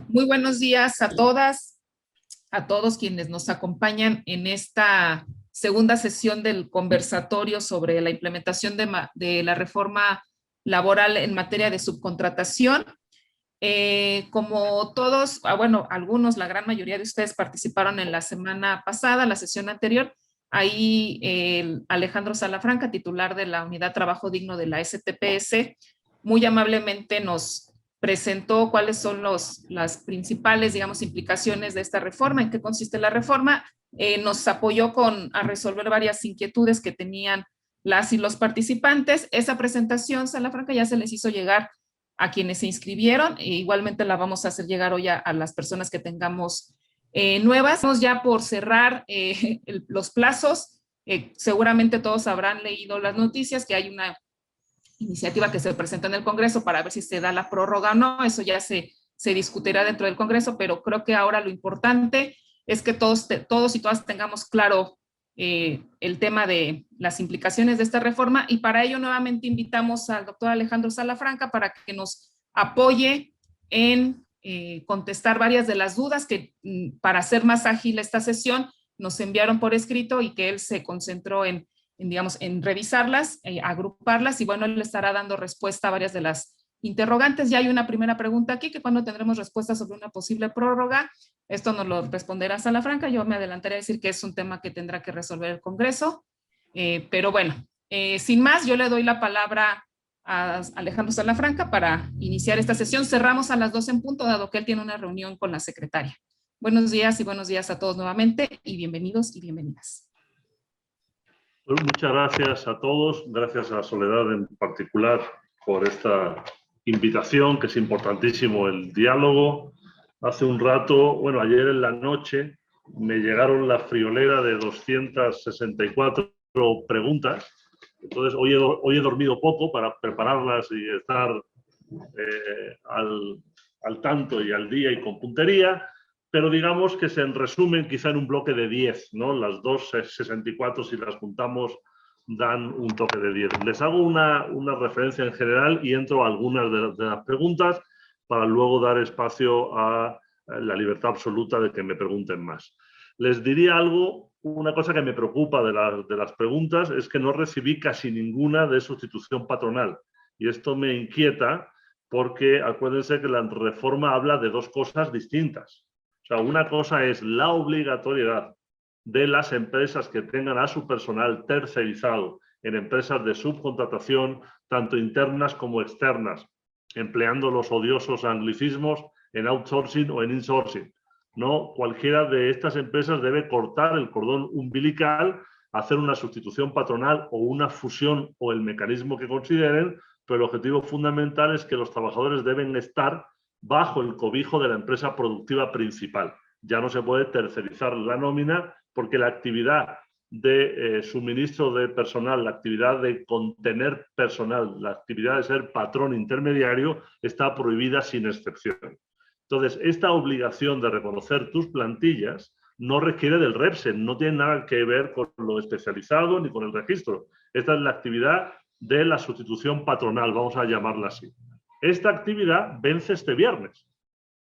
Muy buenos días a todas, a todos quienes nos acompañan en esta segunda sesión del conversatorio sobre la implementación de la reforma laboral en materia de subcontratación. Como todos, bueno, algunos, la gran mayoría de ustedes participaron en la semana pasada, la sesión anterior. Ahí Alejandro Salafranca, titular de la Unidad Trabajo Digno de la STPS, muy amablemente nos presentó cuáles son las principales, digamos, implicaciones de esta reforma, en qué consiste la reforma. Nos apoyó a resolver varias inquietudes que tenían las y los participantes. Esa presentación, Salafranca, ya se les hizo llegar a quienes se inscribieron. E igualmente la vamos a hacer llegar hoy a las personas que tengamos nuevas. Estamos ya por cerrar los plazos. Seguramente todos habrán leído las noticias que hay una iniciativa que se presenta en el Congreso para ver si se da la prórroga o no. Eso ya se discutirá dentro del Congreso, pero creo que ahora lo importante es que todos y todas tengamos claro el tema de las implicaciones de esta reforma, y para ello nuevamente invitamos al doctor Alejandro Salafranca para que nos apoye en contestar varias de las dudas que, para hacer más ágil esta sesión, nos enviaron por escrito y que él se concentró digamos, en revisarlas, agruparlas, y bueno, él le estará dando respuesta a varias de las interrogantes. Ya hay una primera pregunta aquí, que cuando tendremos respuesta sobre una posible prórroga. Esto nos lo responderá Salafranca. Yo me adelantaré a decir que es un tema que tendrá que resolver el Congreso. Pero bueno, sin más, yo le doy la palabra a Alejandro Salafranca para iniciar esta sesión. Cerramos a las 12 en punto, dado que él tiene una reunión con la secretaria. Buenos días y buenos días a todos nuevamente, y bienvenidos y bienvenidas. Pues muchas gracias a todos, gracias a Soledad en particular por esta invitación, que es importantísimo el diálogo. Hace un rato, bueno, ayer en la noche, me llegaron la friolera de 264 preguntas. Entonces, hoy he dormido poco para prepararlas y estar al tanto y al día y con puntería. Pero digamos que se resumen quizá en un bloque de 10, ¿no? Las 264, si las juntamos, dan un toque de 10. Les hago una referencia en general y entro a algunas de las preguntas para luego dar espacio a la libertad absoluta de que me pregunten más. Les diría algo, una cosa que me preocupa de las preguntas es que no recibí casi ninguna de sustitución patronal. Y esto me inquieta porque acuérdense que la reforma habla de dos cosas distintas. O sea, una cosa es la obligatoriedad de las empresas que tengan a su personal tercerizado en empresas de subcontratación, tanto internas como externas, empleando los odiosos anglicismos en outsourcing o en insourcing. No, cualquiera de estas empresas debe cortar el cordón umbilical, hacer una sustitución patronal o una fusión o el mecanismo que consideren, pero el objetivo fundamental es que los trabajadores deben estar bajo el cobijo de la empresa productiva principal. Ya no se puede tercerizar la nómina porque la actividad de suministro de personal, la actividad de contener personal, la actividad de ser patrón intermediario está prohibida sin excepción. Entonces, esta obligación de reconocer tus plantillas no requiere del REPSE, no tiene nada que ver con lo especializado ni con el registro. Esta es la actividad de la sustitución patronal, vamos a llamarla así. Esta actividad vence este viernes.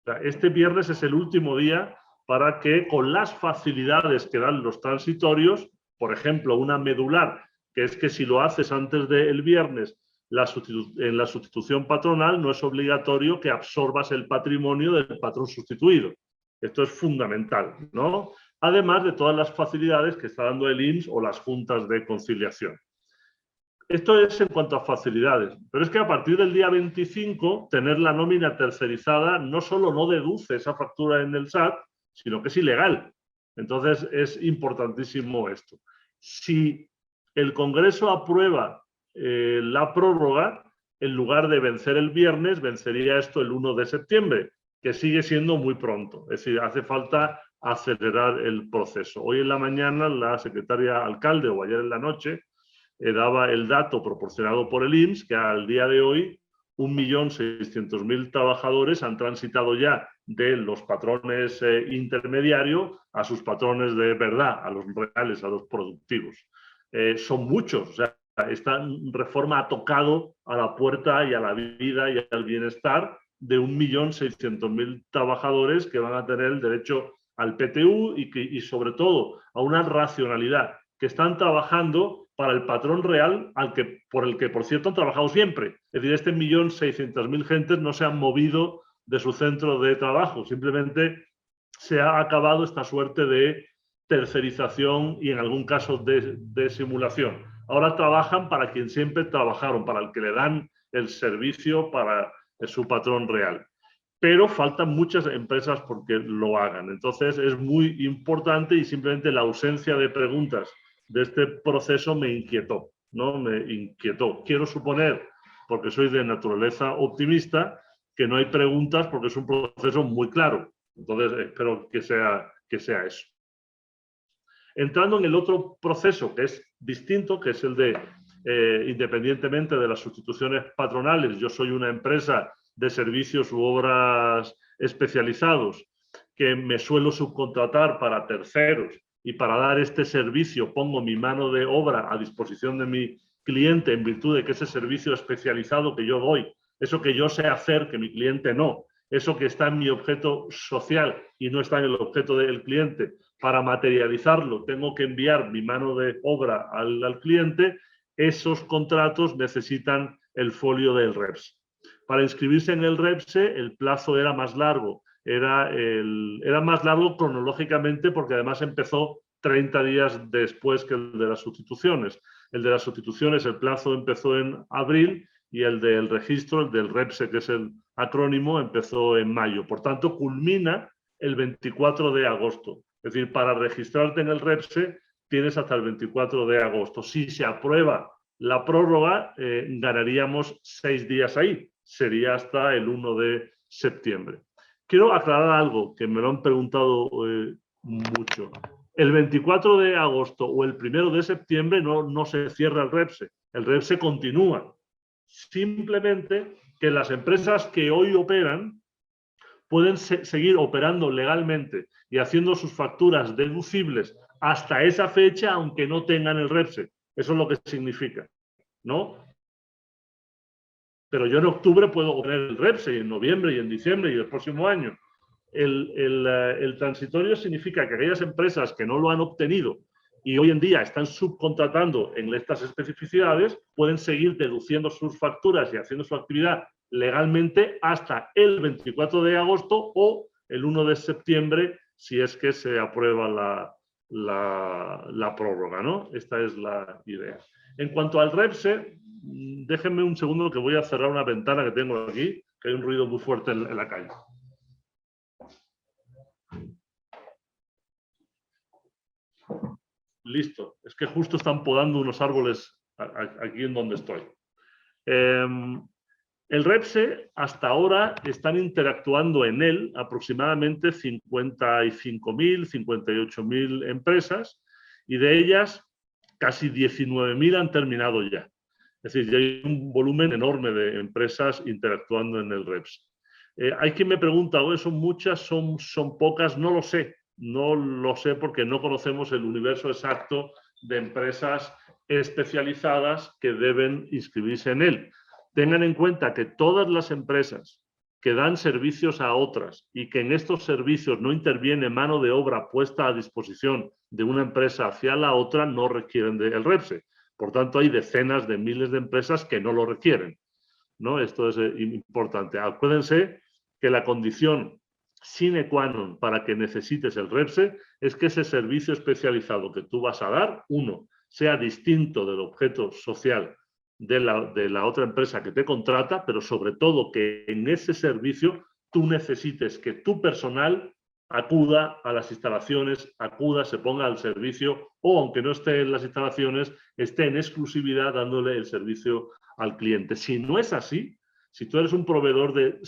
O sea, este viernes es el último día para que, con las facilidades que dan los transitorios, por ejemplo, una medular, que es que si lo haces antes del viernes en la sustitución patronal, no es obligatorio que absorbas el patrimonio del patrón sustituido. Esto es fundamental, ¿no? Además de todas las facilidades que está dando el INS o las juntas de conciliación. Esto es en cuanto a facilidades, pero es que a partir del día 25, tener la nómina tercerizada no solo no deduce esa factura en el SAT, sino que es ilegal. Entonces, es importantísimo esto. Si el Congreso aprueba la prórroga, en lugar de vencer el viernes, vencería esto el 1 de septiembre, que sigue siendo muy pronto. Es decir, hace falta acelerar el proceso. Hoy en la mañana, la secretaria alcalde, o ayer en la noche, daba el dato proporcionado por el INS, que al día de hoy 1.600.000 trabajadores han transitado ya de los patrones intermediarios a sus patrones de verdad, a los reales, a los productivos. Son muchos, o sea, esta reforma ha tocado a la puerta y a la vida y al bienestar de 1.600.000 trabajadores que van a tener el derecho al PTU y sobre todo a una racionalidad, que están trabajando para el patrón real por el que, por cierto, han trabajado siempre. Es decir, 1.600.000 gentes no se han movido de su centro de trabajo, simplemente se ha acabado esta suerte de tercerización y en algún caso de simulación. Ahora trabajan para quien siempre trabajaron, para el que le dan el servicio para su patrón real. Pero faltan muchas empresas porque lo hagan. Entonces es muy importante y simplemente la ausencia de preguntas de este proceso me inquietó, ¿no? Me inquietó. Quiero suponer, porque soy de naturaleza optimista, que no hay preguntas porque es un proceso muy claro. Entonces espero que sea eso. Entrando en el otro proceso que es distinto, que es el de, independientemente de las sustituciones patronales, yo soy una empresa de servicios u obras especializados que me suelo subcontratar para terceros y para dar este servicio pongo mi mano de obra a disposición de mi cliente en virtud de que ese servicio especializado que yo doy, eso que yo sé hacer que mi cliente no, eso que está en mi objeto social y no está en el objeto del cliente, para materializarlo tengo que enviar mi mano de obra al cliente, esos contratos necesitan el folio del REPS. Para inscribirse en el REPSE el plazo era más largo, era más largo cronológicamente porque además empezó 30 días después que el de las sustituciones. El de las sustituciones, el plazo empezó en abril y el del registro, el del REPSE, que es el acrónimo, empezó en mayo. Por tanto, culmina el 24 de agosto. Es decir, para registrarte en el REPSE tienes hasta el 24 de agosto. Si se aprueba la prórroga, ganaríamos 6 días ahí. Sería hasta el 1 de septiembre. Quiero aclarar algo que me lo han preguntado mucho. El 24 de agosto o el 1 de septiembre no se cierra el REPSE. El REPSE continúa. Simplemente que las empresas que hoy operan pueden seguir operando legalmente y haciendo sus facturas deducibles hasta esa fecha, aunque no tengan el REPSE. Eso es lo que significa, ¿no? Pero yo en octubre puedo obtener el REPSE, y en noviembre, y en diciembre, y el próximo año. El transitorio significa que aquellas empresas que no lo han obtenido y hoy en día están subcontratando en estas especificidades, pueden seguir deduciendo sus facturas y haciendo su actividad legalmente hasta el 24 de agosto o el 1 de septiembre, si es que se aprueba la prórroga, ¿no? Esta es la idea. En cuanto al REPSE, déjenme un segundo que voy a cerrar una ventana que tengo aquí, que hay un ruido muy fuerte en la calle. Listo, es que justo están podando unos árboles aquí en donde estoy. El REPSE, hasta ahora, están interactuando en él aproximadamente 55.000, 58.000 empresas y de ellas casi 19.000 han terminado ya. Es decir, ya hay un volumen enorme de empresas interactuando en el REPSE. Hay quien me pregunta, ¿son muchas, son pocas? No lo sé. No lo sé porque no conocemos el universo exacto de empresas especializadas que deben inscribirse en él. Tengan en cuenta que todas las empresas que dan servicios a otras y que en estos servicios no interviene mano de obra puesta a disposición de una empresa hacia la otra no requieren del REPSE. Por tanto, hay decenas de miles de empresas que no lo requieren, ¿no? Esto es importante. Acuérdense que la condición sine qua non para que necesites el REPSE es que ese servicio especializado que tú vas a dar, uno, sea distinto del objeto social de la otra empresa que te contrata, pero sobre todo que en ese servicio tú necesites que tu personal acuda a las instalaciones, se ponga al servicio o, aunque no esté en las instalaciones, esté en exclusividad dándole el servicio al cliente. Si no es así, si tú eres un proveedor de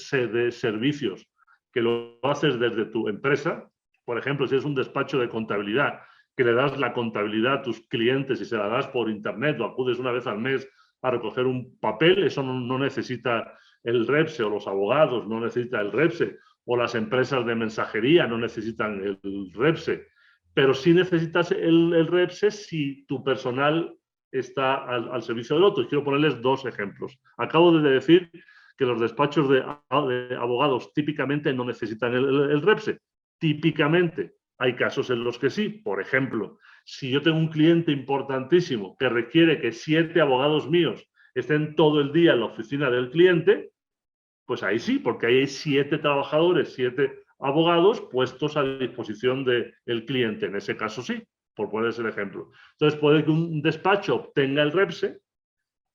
servicios que lo haces desde tu empresa, por ejemplo, si es un despacho de contabilidad, que le das la contabilidad a tus clientes y se la das por internet o acudes una vez al mes a recoger un papel, eso no necesita el REPSE, o los abogados no necesitan el REPSE, o las empresas de mensajería no necesitan el REPSE, pero sí necesitas el REPSE si tu personal está al servicio del otro. Quiero ponerles dos ejemplos. Acabo de decir que los despachos de abogados típicamente no necesitan el REPSE. Típicamente. Hay casos en los que sí. Por ejemplo, si yo tengo un cliente importantísimo que requiere que 7 abogados míos estén todo el día en la oficina del cliente, pues ahí sí, porque ahí hay 7 trabajadores, 7 abogados puestos a disposición del cliente. En ese caso sí, por ponerse el ejemplo. Entonces puede que un despacho obtenga el REPSE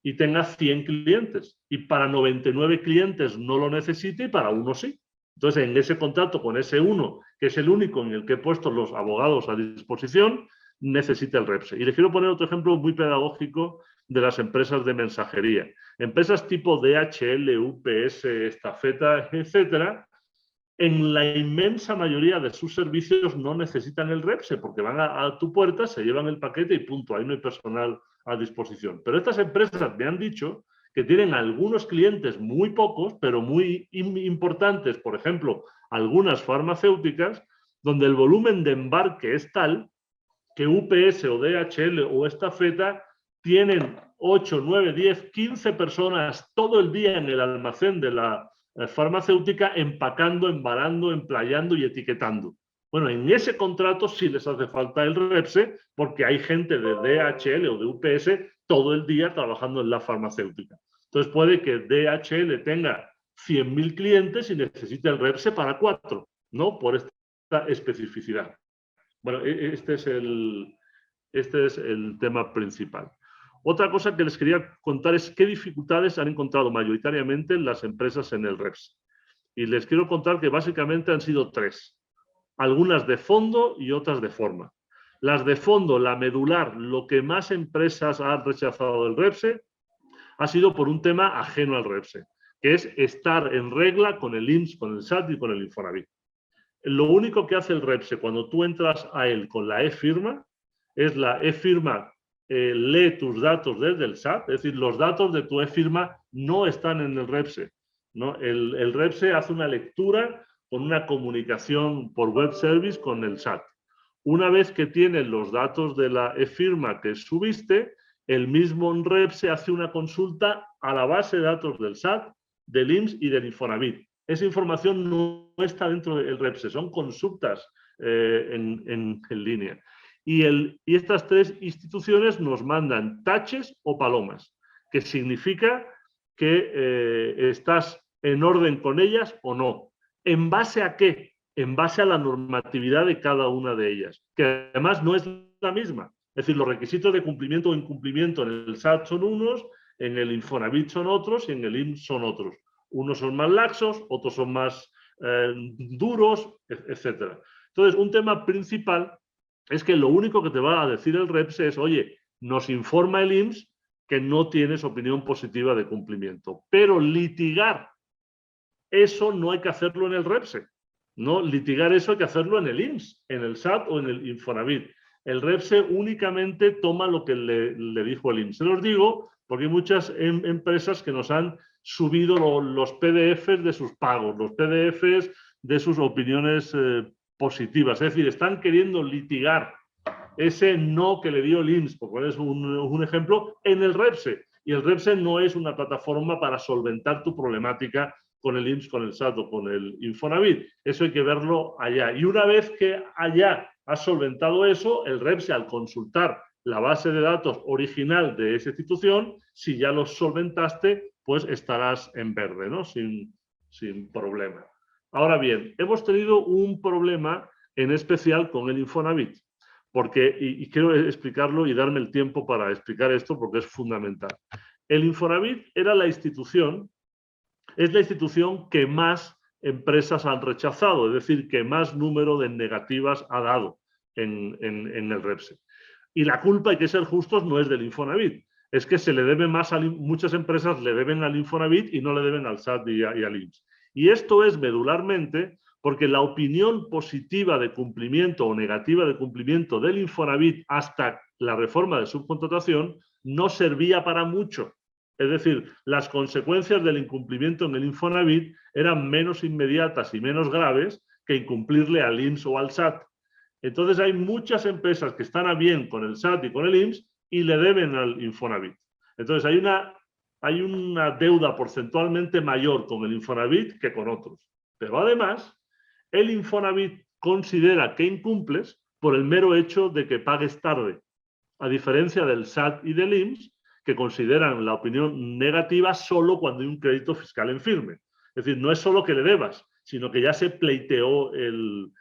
y tenga 100 clientes y para 99 clientes no lo necesite y para uno sí. Entonces, en ese contrato con ese uno, que es el único en el que he puesto los abogados a disposición, necesita el REPSE. Y les quiero poner otro ejemplo muy pedagógico de las empresas de mensajería. Empresas tipo DHL, UPS, Estafeta, etcétera, en la inmensa mayoría de sus servicios no necesitan el REPSE porque van a tu puerta, se llevan el paquete y punto, ahí no hay personal a disposición. Pero estas empresas me han dicho que tienen algunos clientes muy pocos, pero muy importantes, por ejemplo, algunas farmacéuticas, donde el volumen de embarque es tal que UPS o DHL o Estafeta tienen 8, 9, 10, 15 personas todo el día en el almacén de la farmacéutica empacando, embalando, emplayando y etiquetando. Bueno, en ese contrato sí les hace falta el REPSE porque hay gente de DHL o de UPS todo el día trabajando en la farmacéutica. Entonces puede que DHL tenga 100.000 clientes y necesite el REPSE para 4, ¿no? Por esta especificidad. Bueno, este es el tema principal. Otra cosa que les quería contar es qué dificultades han encontrado mayoritariamente las empresas en el REPSE. Y les quiero contar que básicamente han sido 3. Algunas de fondo y otras de forma. Las de fondo, la medular, lo que más empresas han rechazado del REPSE ha sido por un tema ajeno al REPSE, que es estar en regla con el IMSS, con el SAT y con el Infonavit. Lo único que hace el REPSE cuando tú entras a él con la e-firma es la e-firma lee tus datos desde el SAT, es decir, los datos de tu e-firma no están en el REPSE, ¿no? El REPSE hace una lectura con una comunicación por web service con el SAT. Una vez que tienes los datos de la e-firma que subiste, el mismo REPSE hace una consulta a la base de datos del SAT, del IMSS y del Infonavit. Esa información no está dentro del REPSE, son consultas en línea. Y estas 3 instituciones nos mandan taches o palomas, que significa que estás en orden con ellas o no. ¿En base a qué? En base a la normatividad de cada una de ellas, que además no es la misma. Es decir, los requisitos de cumplimiento o incumplimiento en el SAT son unos, en el Infonavit son otros y en el IMSS son otros. Unos son más laxos, otros son más duros, etc. Entonces, un tema principal es que lo único que te va a decir el REPSE es, oye, nos informa el IMSS que no tienes opinión positiva de cumplimiento. Pero litigar eso no hay que hacerlo en el REPSE. No, litigar eso hay que hacerlo en el IMSS, en el SAT o en el Infonavit. El REPSE únicamente toma lo que le dijo el IMSS. Se los digo porque hay muchas empresas que nos han subido los PDFs de sus pagos, los PDFs de sus opiniones positivas. Es decir, están queriendo litigar ese no que le dio el IMSS, por poner un ejemplo, en el REPSE. Y el REPSE no es una plataforma para solventar tu problemática con el IMSS, con el SAT o con el Infonavit. Eso hay que verlo allá. Y una vez que allá has solventado eso, el REPSE, al consultar la base de datos original de esa institución, si ya los solventaste, pues estarás en verde, ¿no? Sin problema. Ahora bien, hemos tenido un problema en especial con el Infonavit, porque, y quiero explicarlo y darme el tiempo para explicar esto porque es fundamental. El Infonavit era la institución, es la institución que más empresas han rechazado, es decir, que más número de negativas ha dado en el REPSE. Y la culpa, hay que ser justos, no es del Infonavit, es que se le debe más muchas empresas le deben al Infonavit y no le deben al SAT y al IMSS. Y esto es medularmente porque la opinión positiva de cumplimiento o negativa de cumplimiento del Infonavit hasta la reforma de subcontratación no servía para mucho. Es decir, las consecuencias del incumplimiento en el Infonavit eran menos inmediatas y menos graves que incumplirle al IMSS o al SAT. Entonces hay muchas empresas que están a bien con el SAT y con el IMSS y le deben al Infonavit. Entonces hay una hay una deuda porcentualmente mayor con el Infonavit que con otros. Pero además, el Infonavit considera que incumples por el mero hecho de que pagues tarde, a diferencia del SAT y del IMSS, que consideran la opinión negativa solo cuando hay un crédito fiscal en firme. Es decir, no es solo que le debas, sino que ya se pleiteó el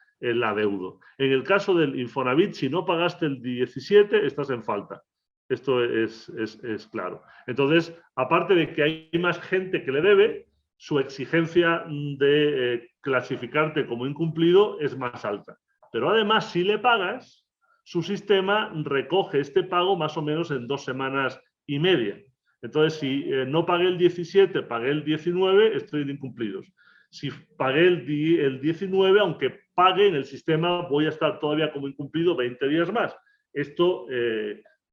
adeudo. En el caso del Infonavit, si no pagaste el 17, estás en falta. Esto es claro. Entonces, aparte de que hay más gente que le debe, su exigencia de clasificarte como incumplido es más alta. Pero además, si le pagas, su sistema recoge este pago más o menos en 2 semanas y media. Entonces, si no pagué el 17, pagué el 19, estoy en incumplidos. Si pagué el 19, aunque pague en el sistema, voy a estar todavía como incumplido 20 días más. Esto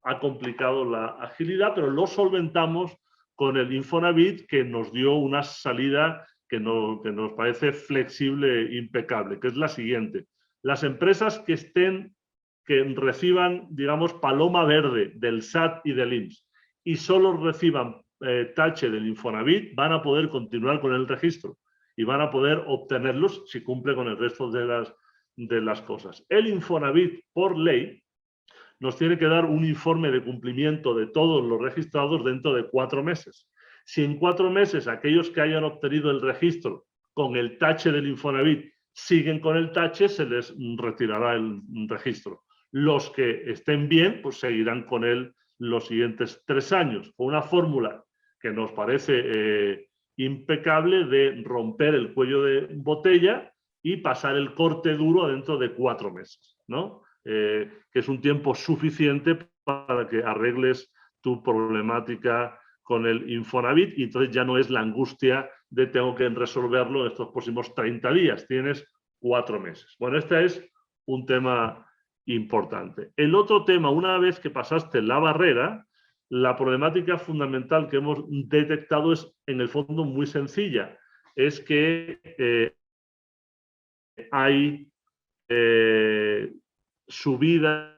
ha complicado la agilidad, pero lo solventamos con el Infonavit, que nos dio una salida que nos parece flexible e impecable, que es la siguiente. Las empresas que reciban, digamos, paloma verde del SAT y del IMSS y solo reciban tache del Infonavit, van a poder continuar con el registro y van a poder obtenerlos si cumple con el resto de las cosas. El Infonavit, por ley, nos tiene que dar un informe de cumplimiento de todos los registrados dentro de 4 meses. Si en 4 meses aquellos que hayan obtenido el registro con el tache del Infonavit siguen con el tache, se les retirará el registro. Los que estén bien, pues seguirán con él los siguientes 3 años, con una fórmula que nos parece impecable de romper el cuello de botella y pasar el corte duro dentro de 4 meses, ¿no? Que es un tiempo suficiente para que arregles tu problemática con el Infonavit y entonces ya no es la angustia de tengo que resolverlo en estos próximos 30 días, tienes 4 meses. Bueno, este es un tema importante. El otro tema, una vez que pasaste la barrera, la problemática fundamental que hemos detectado es en el fondo muy sencilla, es que hay subidas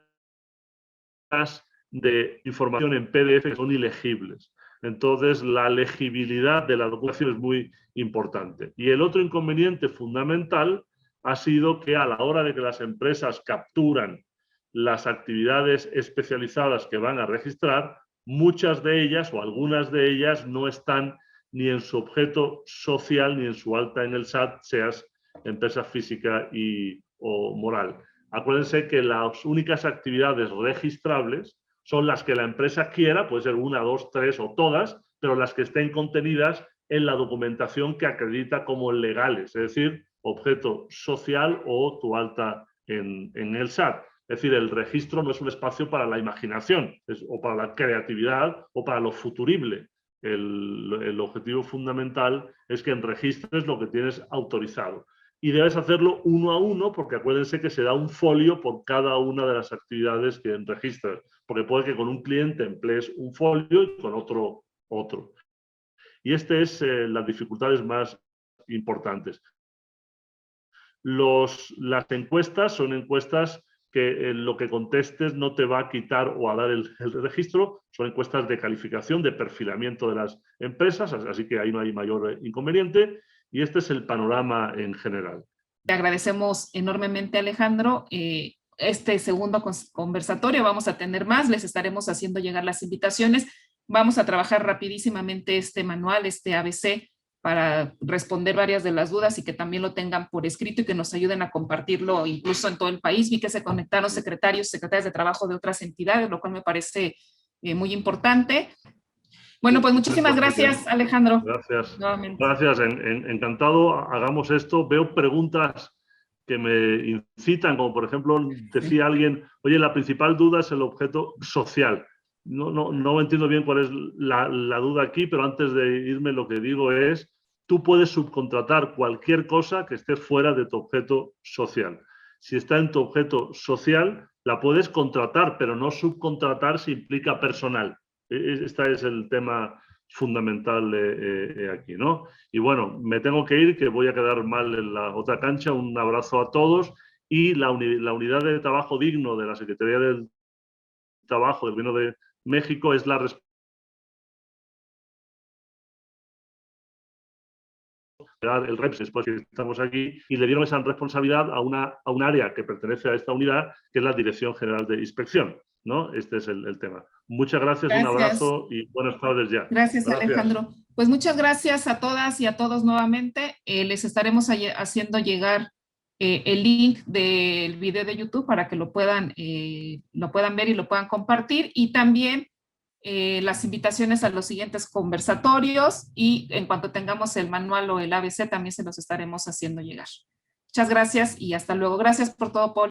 de información en PDF que son ilegibles. Entonces, la legibilidad de la documentación es muy importante. Y el otro inconveniente fundamental ha sido que a la hora de que las empresas capturan las actividades especializadas que van a registrar, muchas de ellas o algunas de ellas no están ni en su objeto social ni en su alta en el SAT, seas empresa física o moral. Acuérdense que las únicas actividades registrables son las que la empresa quiera, puede ser 1, 2, 3 o todas, pero las que estén contenidas en la documentación que acredita como legales, es decir, objeto social o tu alta en el SAT. Es decir, el registro no es un espacio para la imaginación o para la creatividad o para lo futurible. El objetivo fundamental es que registres lo que tienes autorizado. Y debes hacerlo 1 a 1 porque acuérdense que se da un folio por cada una de las actividades que registras. Porque puede que con un cliente emplees un folio y con otro. Y estas es las dificultades más importantes. Las encuestas son encuestas que lo que contestes no te va a quitar o a dar el registro. Son encuestas de calificación, de perfilamiento de las empresas, así que ahí no hay mayor inconveniente. Y este es el panorama en general. Te agradecemos enormemente, Alejandro. Este segundo conversatorio vamos a tener más, les estaremos haciendo llegar las invitaciones. Vamos a trabajar rapidísimamente este manual, este ABC, para responder varias de las dudas y que también lo tengan por escrito y que nos ayuden a compartirlo incluso en todo el país. Vi que se conectaron secretarias de trabajo de otras entidades, lo cual me parece muy importante. Bueno, pues muchísimas gracias, Alejandro. Gracias. Nuevamente. Gracias, encantado. Hagamos esto. Veo preguntas que me incitan, como por ejemplo decía alguien, oye, la principal duda es el objeto social. No entiendo bien cuál es la duda aquí, pero antes de irme lo que digo es, tú puedes subcontratar cualquier cosa que esté fuera de tu objeto social. Si está en tu objeto social, la puedes contratar, pero no subcontratar si implica personal. Este es el tema fundamental aquí, ¿no? Y bueno, me tengo que ir, que voy a quedar mal en la otra cancha. Un abrazo a todos y la unidad de trabajo digno de la Secretaría del Trabajo del Gobierno de México es la responsabilidad el REPS después que estamos aquí, y le dieron esa responsabilidad a un área que pertenece a esta unidad, que es la Dirección General de Inspección, ¿no? Este es el tema. Muchas gracias, un abrazo y buenas tardes ya. Gracias, Alejandro. Pues muchas gracias a todas y a todos nuevamente. Les estaremos haciendo llegar el link del video de YouTube para que lo puedan ver y lo puedan compartir, y también las invitaciones a los siguientes conversatorios, y en cuanto tengamos el manual o el ABC también se los estaremos haciendo llegar. Muchas gracias y hasta luego. Gracias por todo, Paul.